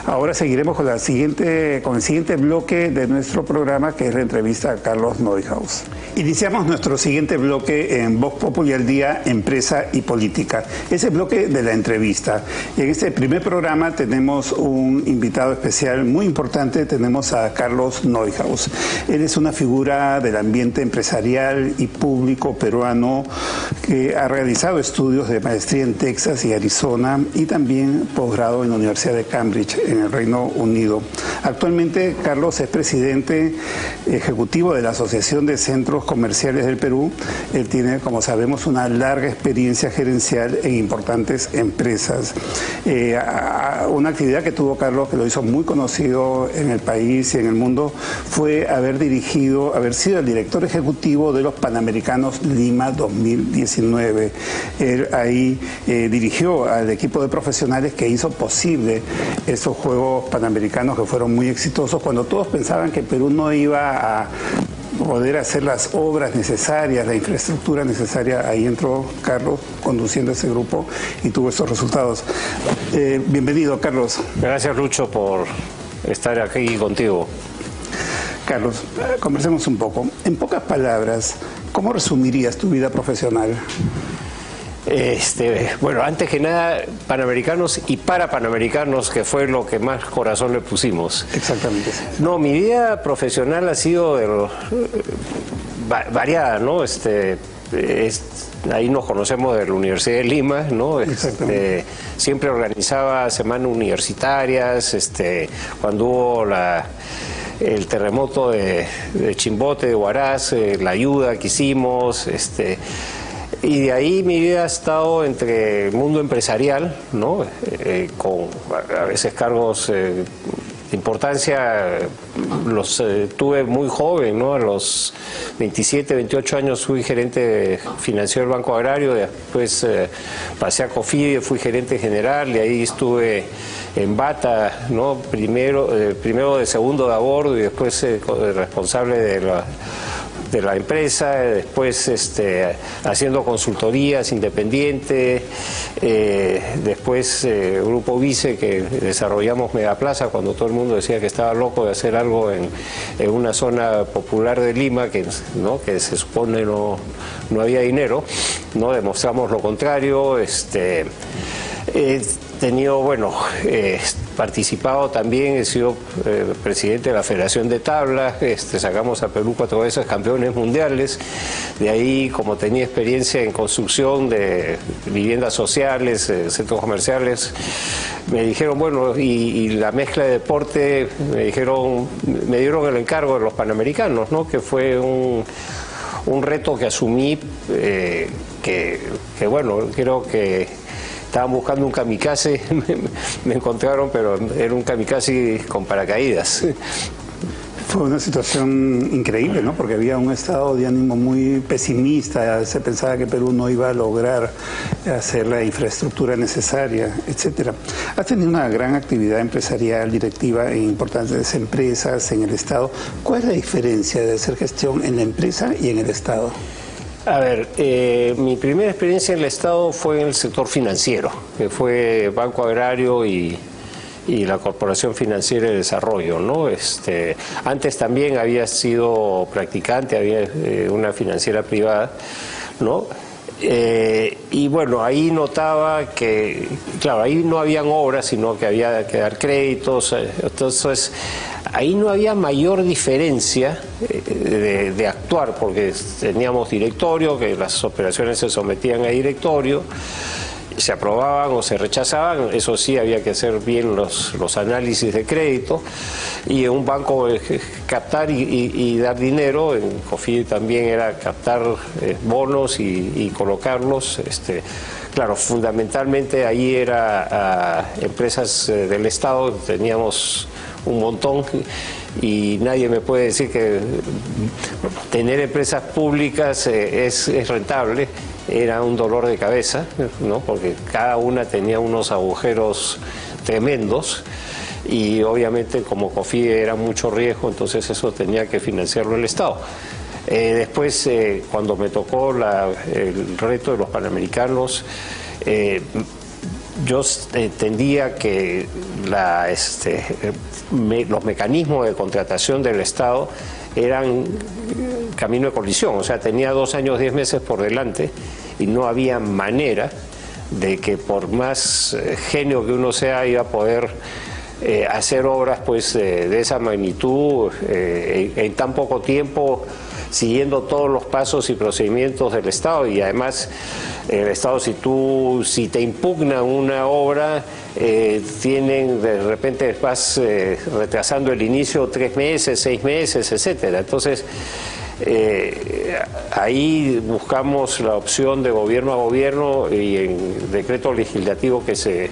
Ahora seguiremos con el siguiente bloque de nuestro programa, que es la entrevista a Carlos Neuhaus. Iniciamos nuestro siguiente bloque en Voz Populi al Día, Empresa y Política. Es el bloque de la entrevista. En este primer programa tenemos un invitado especial muy importante. Tenemos a Carlos Neuhaus. Él es una figura del ambiente empresarial y público peruano que ha realizado estudios de maestría en Texas y Arizona y también posgrado en la Universidad de Cambridge, en el Reino Unido. Actualmente, Carlos es presidente ejecutivo de la Asociación de Centros Comerciales del Perú. Él tiene, como sabemos, una larga experiencia gerencial en importantes empresas. Una actividad que tuvo Carlos, que lo hizo muy conocido en el país y en el mundo, fue haber sido el director ejecutivo de los Panamericanos Lima 2019. Él ahí dirigió al equipo de profesionales que hizo posible esos Juegos Panamericanos, que fueron muy exitosos, cuando todos pensaban que Perú no iba a poder hacer las obras necesarias, la infraestructura necesaria. Ahí entró Carlos conduciendo ese grupo y tuvo esos resultados. Bienvenido, Carlos. Gracias, Lucho, por estar aquí contigo. Carlos, conversemos un poco. En pocas palabras, ¿cómo resumirías tu vida profesional? Bueno, antes que nada, Panamericanos y para Panamericanos, que fue lo que más corazón le pusimos. Exactamente. No, mi vida profesional ha sido variada, ¿no? Ahí nos conocemos de la Universidad de Lima, ¿no? Siempre organizaba semanas universitarias, cuando hubo el terremoto de Chimbote, de Huaraz, la ayuda que hicimos, y de ahí mi vida ha estado entre el mundo empresarial, ¿no? Con a veces cargos de importancia, los tuve muy joven, ¿no? A los 27, 28 años fui gerente financiero del Banco Agrario, después pasé a Cofidis, fui gerente general, y ahí estuve en Bata, ¿no? Primero de segundo de a bordo y después responsable de la empresa, después haciendo consultorías independientes, después Grupo Vice, que desarrollamos Megaplaza cuando todo el mundo decía que estaba loco de hacer algo en una zona popular de Lima, que se supone no había dinero, ¿no? Demostramos lo contrario. Tenido, participado también, he sido presidente de la Federación de Tabla, sacamos a Perú 4 veces campeones mundiales. De ahí, como tenía experiencia en construcción de viviendas sociales, centros comerciales, me dijeron, y la mezcla de deporte, me dieron el encargo de los Panamericanos, ¿no? Que fue un reto que asumí, creo que estaban buscando un kamikaze, me encontraron, pero era un kamikaze con paracaídas. Fue una situación increíble, ¿no? Porque había un estado de ánimo muy pesimista, se pensaba que Perú no iba a lograr hacer la infraestructura necesaria, etcétera. Has tenido una gran actividad empresarial, directiva en importantes empresas, en el Estado. ¿Cuál es la diferencia de hacer gestión en la empresa y en el Estado? A ver, mi primera experiencia en el Estado fue en el sector financiero, que fue Banco Agrario y la Corporación Financiera de Desarrollo, ¿no? Antes también había sido practicante, había una financiera privada, ¿no? Y ahí notaba que, claro, ahí no habían obras, sino que había que dar créditos, entonces ahí no había mayor diferencia de actuar, porque teníamos directorio, que las operaciones se sometían a directorio, se aprobaban o se rechazaban, eso sí, había que hacer bien los análisis de crédito, y en un banco captar y dar dinero, en Cofidis también era captar bonos y colocarlos. Claro, fundamentalmente ahí era empresas del Estado, teníamos un montón, y nadie me puede decir que tener empresas públicas es rentable. Era un dolor de cabeza, ¿no? Porque cada una tenía unos agujeros tremendos, y obviamente como Cofidis era mucho riesgo, entonces eso tenía que financiarlo el Estado. Después, cuando me tocó el reto de los Panamericanos, yo entendía que los mecanismos de contratación del Estado eran camino de colisión, o sea, tenía 2 años, 10 meses por delante y no había manera de que por más genio que uno sea iba a poder hacer obras pues de esa magnitud en tan poco tiempo, siguiendo todos los pasos y procedimientos del Estado. Y además el Estado, si te impugna una obra, de repente vas retrasando el inicio 3 meses, 6 meses, etcétera. Entonces ahí buscamos la opción de gobierno a gobierno, y en decreto legislativo que se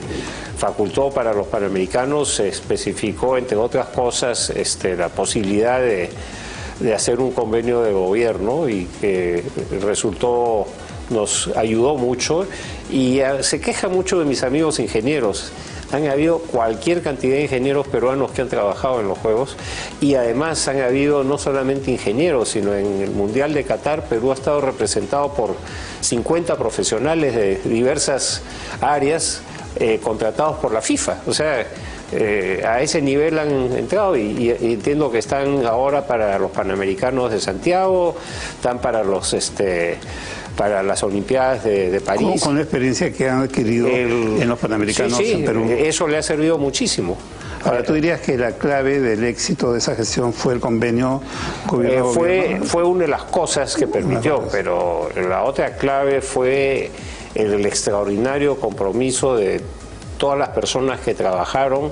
facultó para los panamericanos se especificó, entre otras cosas, la posibilidad de hacer un convenio de gobierno, y que nos ayudó mucho. Y se queja mucho de mis amigos ingenieros. Han habido cualquier cantidad de ingenieros peruanos que han trabajado en los Juegos, y además han habido no solamente ingenieros, sino en el Mundial de Qatar Perú ha estado representado por 50 profesionales de diversas áreas contratados por la FIFA. O sea, a ese nivel han entrado, y entiendo que están ahora para los Panamericanos de Santiago, están para para las Olimpiadas de París. Con la experiencia que han adquirido en los Panamericanos en Perú. Eso le ha servido muchísimo. Ahora, ¿tú dirías que la clave del éxito de esa gestión fue el convenio gobierno-gobierno? Fue una de las cosas que permitió, pero la otra clave fue el extraordinario compromiso de todas las personas que trabajaron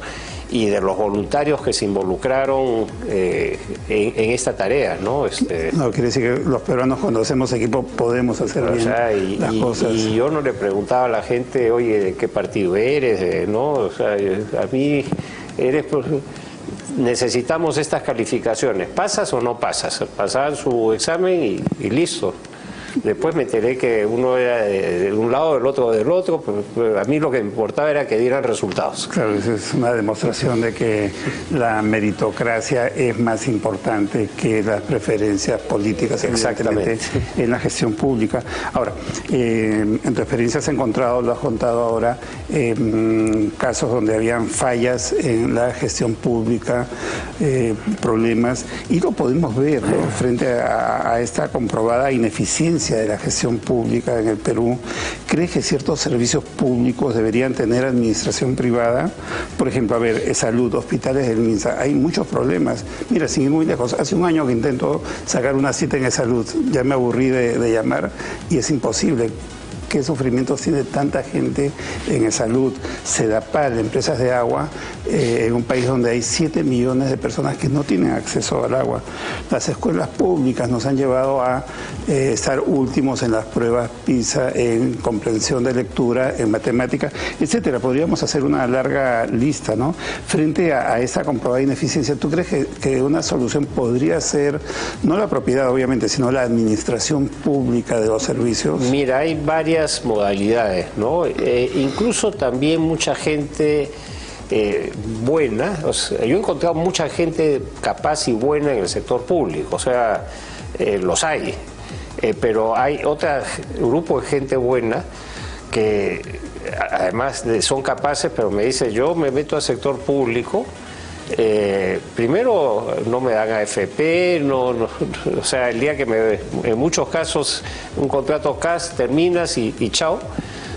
y de los voluntarios que se involucraron en esta tarea, ¿no? No, quiere decir que los peruanos, cuando hacemos equipo, podemos hacer bien las cosas. Y yo no le preguntaba a la gente, oye, ¿de qué partido eres? ¿No? O sea, a mí necesitamos estas calificaciones. ¿Pasas o no pasas? Pasaban su examen y listo. Después me enteré que uno era de un lado, del otro, pero a mí lo que me importaba era que dieran resultados. Claro, eso es una demostración de que la meritocracia es más importante que las preferencias políticas, exactamente, en la gestión pública. Ahora, en tu experiencia has encontrado, lo has contado ahora, casos donde habían fallas en la gestión pública, problemas, y lo podemos ver, ¿no?, frente a esta comprobada ineficiencia de la gestión pública en el Perú. ¿Crees que ciertos servicios públicos deberían tener administración privada? Por ejemplo, a ver, salud, hospitales del MINSA, hay muchos problemas. Mira, sin ir muy lejos, hace un año que intento sacar una cita en salud, ya me aburrí de llamar y es imposible. ¿Qué sufrimientos tiene tanta gente en salud? Sedapal, empresas de agua, en un país donde hay 7 millones de personas que no tienen acceso al agua. Las escuelas públicas nos han llevado a estar últimos en las pruebas PISA, en comprensión de lectura, en matemáticas, etcétera. Podríamos hacer una larga lista, ¿no? Frente a esa comprobada ineficiencia, ¿tú crees que una solución podría ser, no la propiedad obviamente, sino la administración pública de los servicios? Mira, hay varias modalidades, ¿no? Incluso también mucha gente buena, o sea, yo he encontrado mucha gente capaz y buena en el sector público, o sea, los hay, pero hay otro grupo de gente buena que además son capaces, pero me dice, yo me meto al sector público, primero no me dan AFP, o sea, el día que en muchos casos un contrato CAS terminas y chao,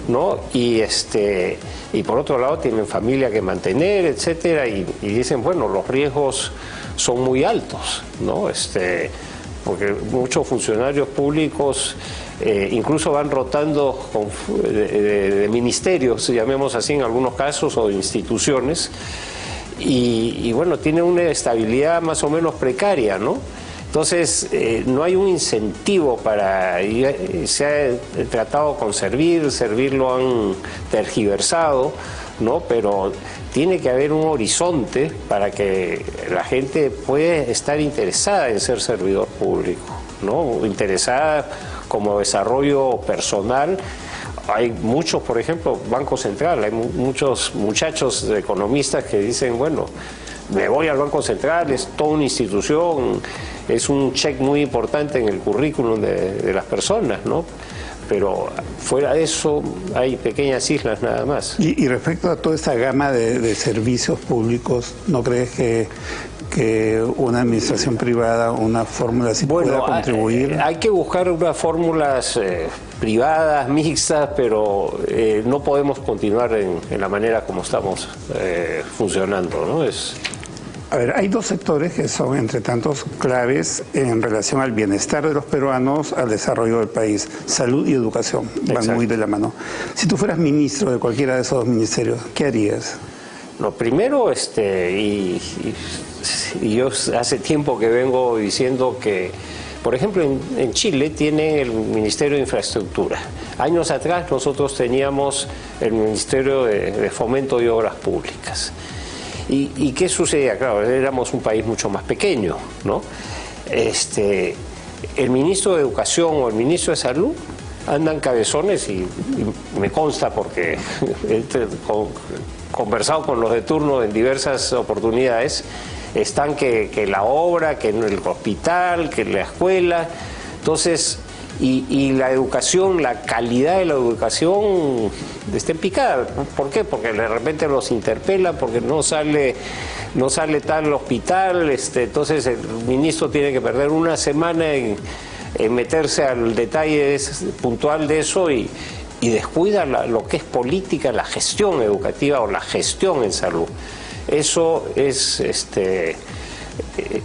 ¿no? Y por otro lado tienen familia que mantener, etcétera, y dicen, bueno, los riesgos son muy altos, ¿no? Porque muchos funcionarios públicos incluso van rotando de ministerios, llamemos así en algunos casos, o de instituciones. Y bueno, tiene una estabilidad más o menos precaria, ¿no? Entonces, no hay un incentivo para... Se ha tratado con servir lo han tergiversado, ¿no? Pero tiene que haber un horizonte para que la gente pueda estar interesada en ser servidor público, ¿no? Interesada como desarrollo personal. Hay muchos, por ejemplo, Banco Central, hay muchos muchachos economistas que dicen, bueno, me voy al Banco Central, es toda una institución, es un check muy importante en el currículum de las personas, ¿no? pero fuera de eso hay pequeñas islas nada más. Y respecto a toda esta gama de servicios públicos, ¿no crees que una administración privada, una fórmula así pueda contribuir? Hay que buscar unas fórmulas privadas, mixtas, pero no podemos continuar en la manera como estamos funcionando, ¿no? A ver, hay dos sectores que son, entre tantos, claves en relación al bienestar de los peruanos, al desarrollo del país. Salud y educación van muy de la mano. Si tú fueras ministro de cualquiera de esos dos ministerios, ¿qué harías? Lo primero, y yo hace tiempo que vengo diciendo que, por ejemplo, en Chile tiene el Ministerio de Infraestructura. Años atrás nosotros teníamos el Ministerio de Fomento y Obras Públicas. ¿Y qué sucedía? Claro, éramos un país mucho más pequeño, ¿no? El ministro de Educación o el ministro de Salud andan cabezones y me consta porque he conversado con los de turno en diversas oportunidades, están que la obra, que en el hospital, que en la escuela. Entonces, y la educación, la calidad de la educación está en picada. ¿Por qué? Porque de repente los interpela, porque no sale tal hospital, entonces el ministro tiene que perder una semana en meterse al detalle puntual de eso y descuida lo que es política, la gestión educativa o la gestión en salud. Eso es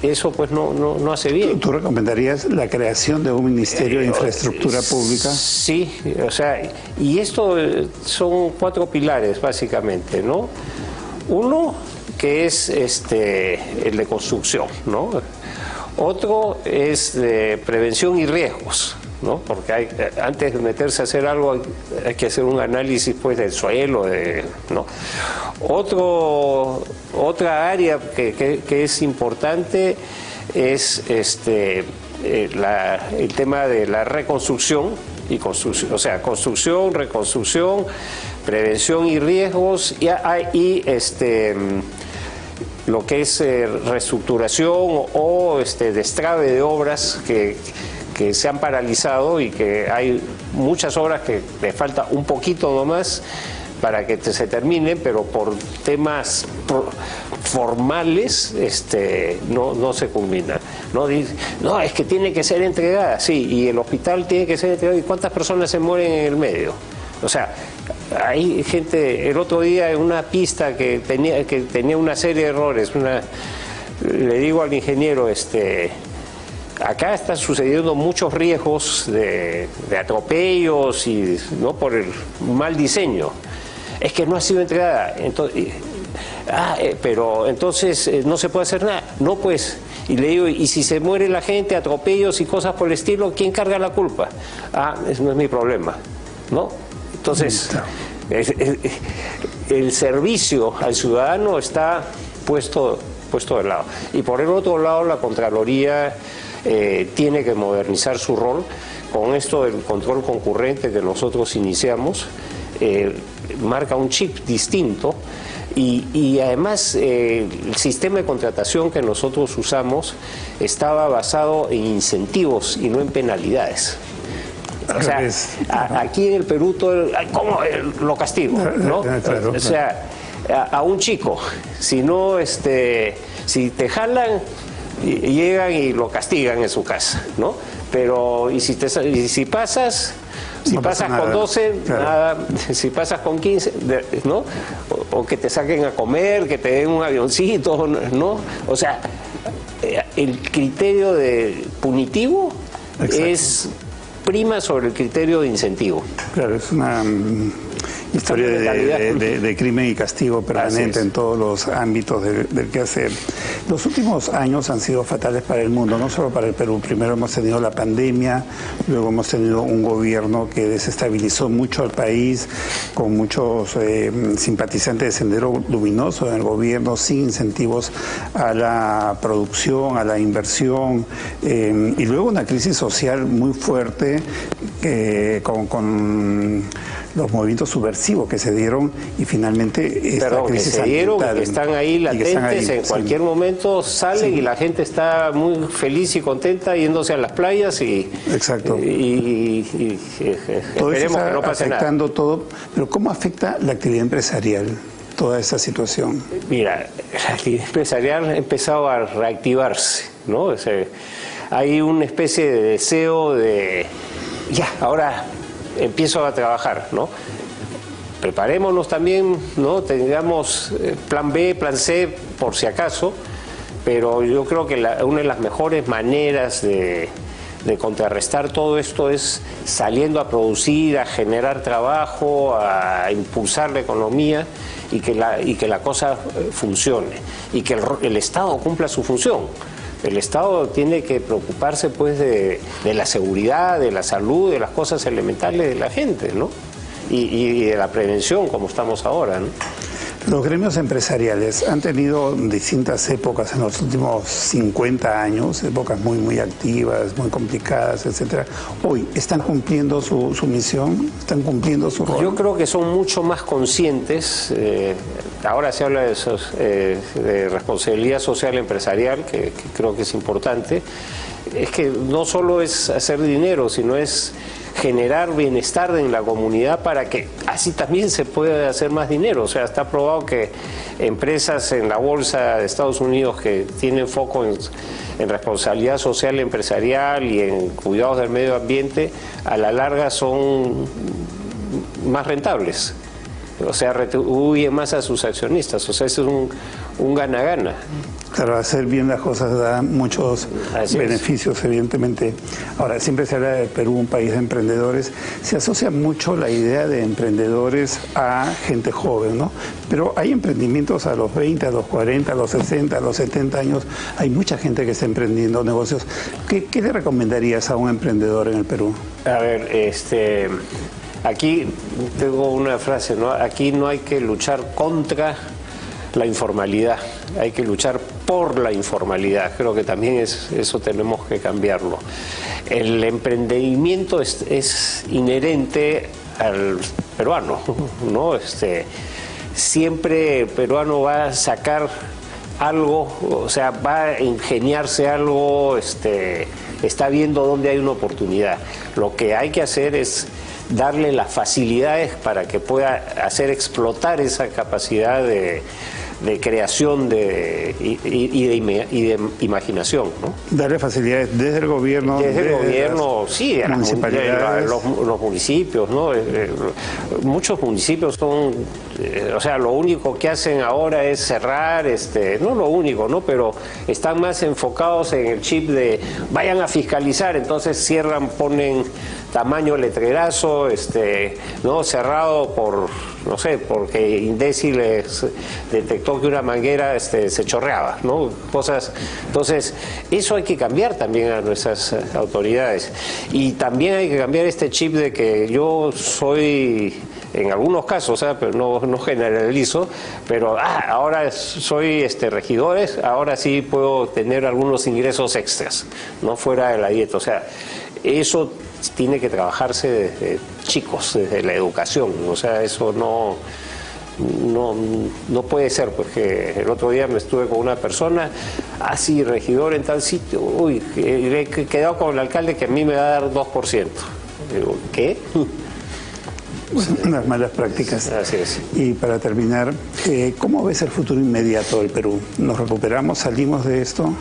eso pues no hace bien. ¿Tú recomendarías la creación de un Ministerio de Infraestructura Pública? Sí, o sea, y esto son 4 pilares básicamente, ¿no? Uno que es el de construcción, ¿no? Otro es de prevención y riesgos, ¿no? Porque antes de meterse a hacer algo hay que hacer un análisis pues del suelo, ¿no? Otra área que es importante es el tema de la reconstrucción y construcción, o sea, construcción, reconstrucción, prevención y riesgos y lo que es reestructuración o destrave de obras que se han paralizado y que hay muchas obras que le falta un poquito nomás para que se terminen, pero por temas formales no se culminan. No, es que tiene que ser entregada, sí, y el hospital tiene que ser entregado. ¿Y cuántas personas se mueren en el medio? O sea, hay gente, el otro día en una pista que tenía una serie de errores, le digo al ingeniero, acá están sucediendo muchos riesgos de atropellos y no por el mal diseño. Es que no ha sido entregada. Entonces, pero entonces no se puede hacer nada. No, pues. Y le digo, y si se muere la gente, atropellos y cosas por el estilo, ¿quién carga la culpa? Eso no es mi problema, ¿no? Entonces, el servicio al ciudadano está puesto de lado. Y por el otro lado, la Contraloría tiene que modernizar su rol. Con esto del control concurrente que nosotros iniciamos, marca un chip distinto y además el sistema de contratación que nosotros usamos estaba basado en incentivos y no en penalidades. O sea, aquí en el Perú ¿cómo lo castigo? ¿No? Claro. O sea, a un chico, si te jalan, llegan y lo castigan en su casa, ¿no? Pero si pasas con 12, claro, nada. Si pasas con 15, ¿no? O que te saquen a comer, que te den un avioncito, ¿no? O sea, el criterio de punitivo es prima sobre el criterio de incentivo. Claro, es una historia de crimen y castigo permanente en todos los ámbitos del quehacer. Los últimos años han sido fatales para el mundo, no solo para el Perú. Primero hemos tenido la pandemia, luego hemos tenido un gobierno que desestabilizó mucho al país, con muchos simpatizantes de Sendero Luminoso en el gobierno, sin incentivos a la producción, a la inversión, y luego una crisis social muy fuerte con los movimientos subversivos que se dieron y finalmente esta crisis que se dieron, que están ahí latentes, en cualquier momento salen y la gente está muy feliz y contenta yéndose a las playas y exacto. Todo esperemos que no pase afectando nada. Todo, pero ¿cómo afecta la actividad empresarial toda esta situación? Mira, la actividad empresarial ha empezado a reactivarse, ¿no? O sea, hay una especie de deseo de, ya, ahora empiezo a trabajar, ¿no? Preparémonos también, ¿no? Tengamos plan B, plan C, por si acaso, pero yo creo que una de las mejores maneras de contrarrestar todo esto es saliendo a producir, a generar trabajo, a impulsar la economía y que la cosa funcione y que el Estado cumpla su función. El Estado tiene que preocuparse pues de la seguridad, de la salud, de las cosas elementales de la gente, ¿no? Y de la prevención, como estamos ahora, ¿no? Los gremios empresariales han tenido distintas épocas en los últimos 50 años, épocas muy activas, muy complicadas, etcétera. Hoy, ¿están cumpliendo su misión? ¿Están cumpliendo su rol? Yo creo que son mucho más conscientes. Ahora se habla de responsabilidad social empresarial, que creo que es importante. Es que no solo es hacer dinero, sino es generar bienestar en la comunidad para que así también se pueda hacer más dinero. O sea, está probado que empresas en la bolsa de Estados Unidos que tienen foco en responsabilidad social empresarial y en cuidados del medio ambiente, a la larga son más rentables. O sea, retribuyen más a sus accionistas. O sea, eso es un gana-gana. Claro, hacer bien las cosas da muchos beneficios, evidentemente. Ahora, siempre se habla de Perú, un país de emprendedores. Se asocia mucho la idea de emprendedores a gente joven, ¿no? Pero hay emprendimientos a los 20, a los 40, a los 60, a los 70 años. Hay mucha gente que está emprendiendo negocios. ¿Qué le recomendarías a un emprendedor en el Perú? A ver, aquí tengo una frase, ¿no? Aquí no hay que luchar contra la informalidad, hay que luchar por la informalidad. Creo que también eso tenemos que cambiarlo. El emprendimiento es inherente al peruano, ¿no? Siempre el peruano va a sacar algo, o sea, va a ingeniarse algo, está viendo dónde hay una oportunidad. Lo que hay que hacer es darle las facilidades para que pueda hacer explotar esa capacidad de creación y de imaginación, ¿no? Darle facilidades desde el gobierno. Desde el gobierno, sí, de municipalidades. Los municipios, ¿no? Muchos municipios son, o sea, lo único que hacen ahora es cerrar, no lo único, ¿no? Pero están más enfocados en el chip de vayan a fiscalizar, entonces cierran, ponen tamaño letrerazo, ¿no? Cerrado por, no sé, porque Indesi les detectó que una manguera se chorreaba, ¿no? Cosas. Entonces, eso hay que cambiar también a nuestras autoridades. Y también hay que cambiar este chip de que yo soy, en algunos casos, pero no generalizo, pero ahora soy regidores, ahora sí puedo tener algunos ingresos extras, no fuera de la dieta. O sea, eso tiene que trabajarse desde chicos, desde la educación. O sea, eso no puede ser, porque el otro día me estuve con una persona, así, regidor en tal sitio, uy, he quedado con el alcalde que a mí me va a dar 2%. Digo, ¿qué? Unas malas prácticas. Así es. Y para terminar, ¿cómo ves el futuro inmediato del Perú? ¿Nos recuperamos, salimos de esto?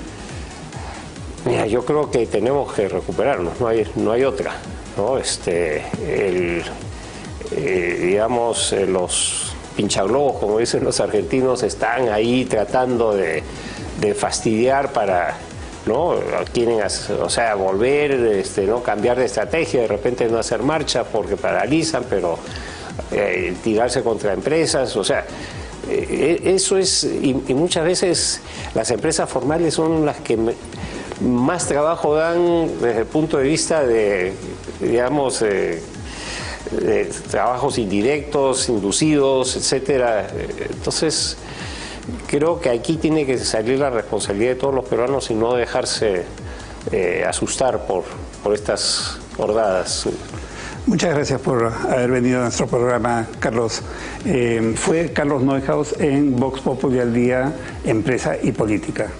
Mira, yo creo que tenemos que recuperarnos, no hay otra, ¿no? Digamos, los pinchaglobos, como dicen los argentinos, están ahí tratando de fastidiar para, ¿no? Quieren, o sea, volver, ¿no? Cambiar de estrategia, de repente no hacer marcha porque paralizan, pero tirarse contra empresas, o sea, eso es, y muchas veces las empresas formales son las que más trabajo dan desde el punto de vista de, digamos, de trabajos indirectos, inducidos, etcétera. Entonces, creo que aquí tiene que salir la responsabilidad de todos los peruanos y no dejarse asustar por estas hordadas. Muchas gracias por haber venido a nuestro programa, Carlos. Fue Carlos Neuhaus en Vox Populi al Día, Empresa y Política.